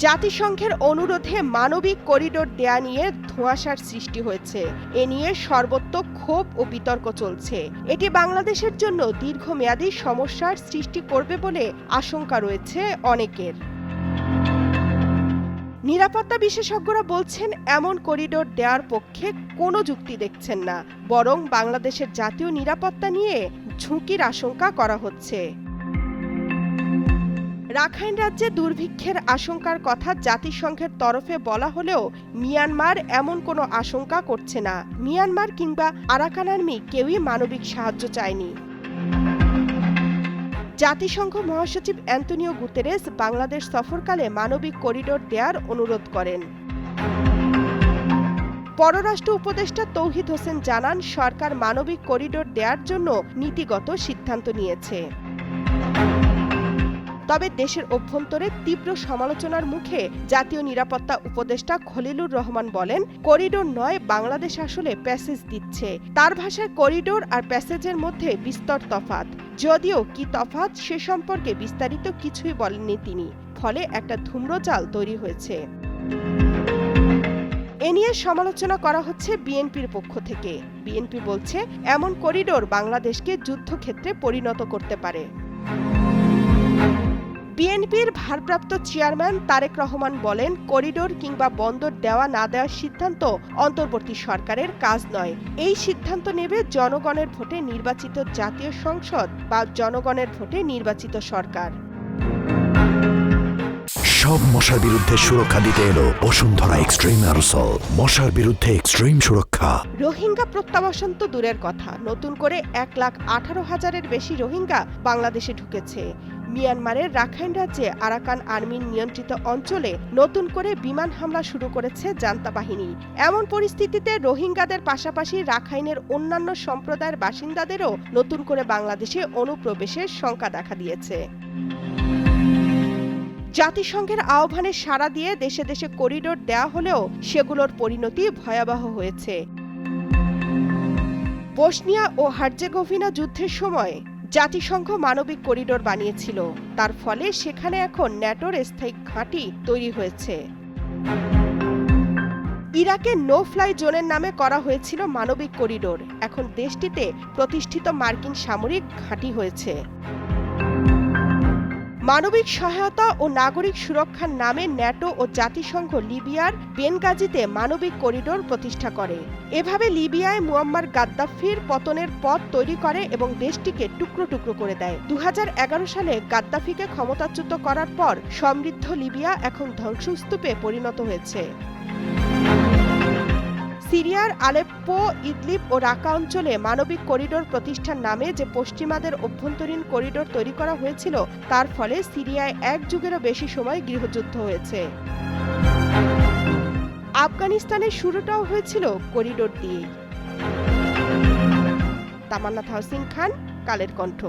জাতিসংঘের অনুরোধে মানবিক করিডোর দেয়া নিয়ে ধোঁয়াশার সৃষ্টি হয়েছে। এ নিয়ে সর্বত্র ক্ষোভ ও বিতর্ক চলছে। এটি বাংলাদেশের জন্য দীর্ঘমেয়াদী সমস্যার সৃষ্টি করবে বলে আশঙ্কা রয়েছে অনেকের। নিরাপত্তা বিশেষজ্ঞরা বলছেন, এমন করিডোর দেওয়ার পক্ষে কোনো যুক্তি দেখছেন না, বরং বাংলাদেশের জাতীয় নিরাপত্তা নিয়ে ঝুঁকির আশঙ্কা করা হচ্ছে। রাখাইন রাজ্যে দুর্ভিক্ষের আশঙ্কার কথা জাতিসংঘের তরফে বলা হলেও মিয়ানমার এমন কোনো আশঙ্কা করছে না। মিয়ানমার কিংবা আরাকান আর্মি কেউই মানবিক সাহায্য চায়নি। জাতিসংঘ মহাসচিব অ্যান্তোনিও গুতেরেস বাংলাদেশ সফরকালে মানবিক করিডোর দেওয়ার অনুরোধ করেন। পররাষ্ট্র উপদেষ্টা তৌহিদ হোসেন জানান, সরকার মানবিক করিডোর দেওয়ার জন্য নীতিগত সিদ্ধান্ত নিয়েছে। তবে দেশের অভ্যন্তরে তীব্র সমালোচনার মুখে জাতীয় নিরাপত্তা উপদেষ্টা খলিলুর রহমান বলেন, করিডোর নয়, বাংলাদেশ আসলে প্যাসেজ দিচ্ছে। তার ভাষায় করিডোর আর প্যাসেজের মধ্যে বিস্তর তফাৎ। যদিও কি তফাৎ সে সম্পর্কে বিস্তারিত কিছুই বলেননি তিনি। ফলে একটা ধূম্রজাল তৈরি হয়েছে। এ নিয়ে সমালোচনা করা হচ্ছে বিএনপির পক্ষ থেকে। বিএনপি বলছে, এমন করিডোর বাংলাদেশকে যুদ্ধক্ষেত্রে পরিণত করতে পারে। বিএনপির ভারপ্রাপ্ত চেয়ারম্যান তারেক রহমান বলেন, করিডোর কিংবা বন্দর দেওয়া না দেওয়ার সিদ্ধান্ত অন্তর্বর্তী সরকারের কাজ নয়। এই সিদ্ধান্ত নেবে জনগণের ভোটে নির্বাচিত জাতীয় সংসদ বা জনগণের ভোটে নির্বাচিত সরকার। সব মশার বিরুদ্ধে সুরক্ষা দিতে এলো বসুন্ধরা এক্সট্রিম অ্যারোসল। মশার বিরুদ্ধে এক্সট্রিম সুরক্ষা। রোহিঙ্গা প্রত্যাবাসন তো দূরের কথা, নতুন করে 1,18,000-এর বেশি রোহিঙ্গা বাংলাদেশে ঢুকেছে। মিয়ানমারের রাখাইন রাজ্যে আরাকান আর্মির নিয়ন্ত্রিত অঞ্চলে নতুন করে বিমান হামলা শুরু করেছে জান্তা বাহিনী। এমন পরিস্থিতিতে রোহিঙ্গাদের পাশাপাশি রাখাইনের অন্যান্য সম্প্রদায়ের বাসিন্দাদেরও নতুন করে বাংলাদেশে অনুপ্রবেশের শঙ্কা দেখা দিয়েছে। জাতিসংঘের আহ্বানে সাড়া দিয়ে দেশে দেশে করিডোর দেয়া হলেও সেগুলোর পরিণতি ভয়াবহ হয়েছে। বসনিয়া ও হার্জেগোভিনা যুদ্ধের সময় জাতিসংঘ মানবিক করিডোর বানিয়েছিল। তার ফলে সেখানে এখন ন্যাটোর স্থায়ী ঘাঁটি তৈরি হয়েছে। ইরাকে নো ফ্লাই জোনের নামে করা হয়েছিল মানবিক করিডোর। এখন দেশটিতে প্রতিষ্ঠিত মার্কিন সামরিক ঘাঁটি হয়েছে। মানবিক সহায়তা ও নাগরিক সুরক্ষার নামে ন্যাটো ও জাতিসংঘ লিবিয়ার বেনগাজিতে মানবিক করিডোর প্রতিষ্ঠা করে। এভাবে লিবিয়ায় মুয়াম্মার গাদ্দাফির পতনের পথ তৈরি করে এবং দেশটিকে টুকরো টুকরো করে দেয়। 2011 সালে গাদ্দাফিকে ক্ষমতাচ্যুত করার পর সমৃদ্ধ লিবিয়া এখন ধ্বংসস্তূপে পরিণত হয়েছে। সিরিয়ার আলেপ্পো, ইদলিব ও রাকা অঞ্চলে মানবিক করিডোর প্রতিষ্ঠার নামে যে পশ্চিমাদের অভ্যন্তরীণ করিডোর তৈরি করা হয়েছিল, তার ফলে সিরিয়ায় 1 যুগেরও বেশি সময় গৃহযুদ্ধ হয়েছে। আফগানিস্তানের শুরুটাও হয়েছিল করিডোর দিয়েই। তামান্না তাহসিন খান, কালের কণ্ঠ।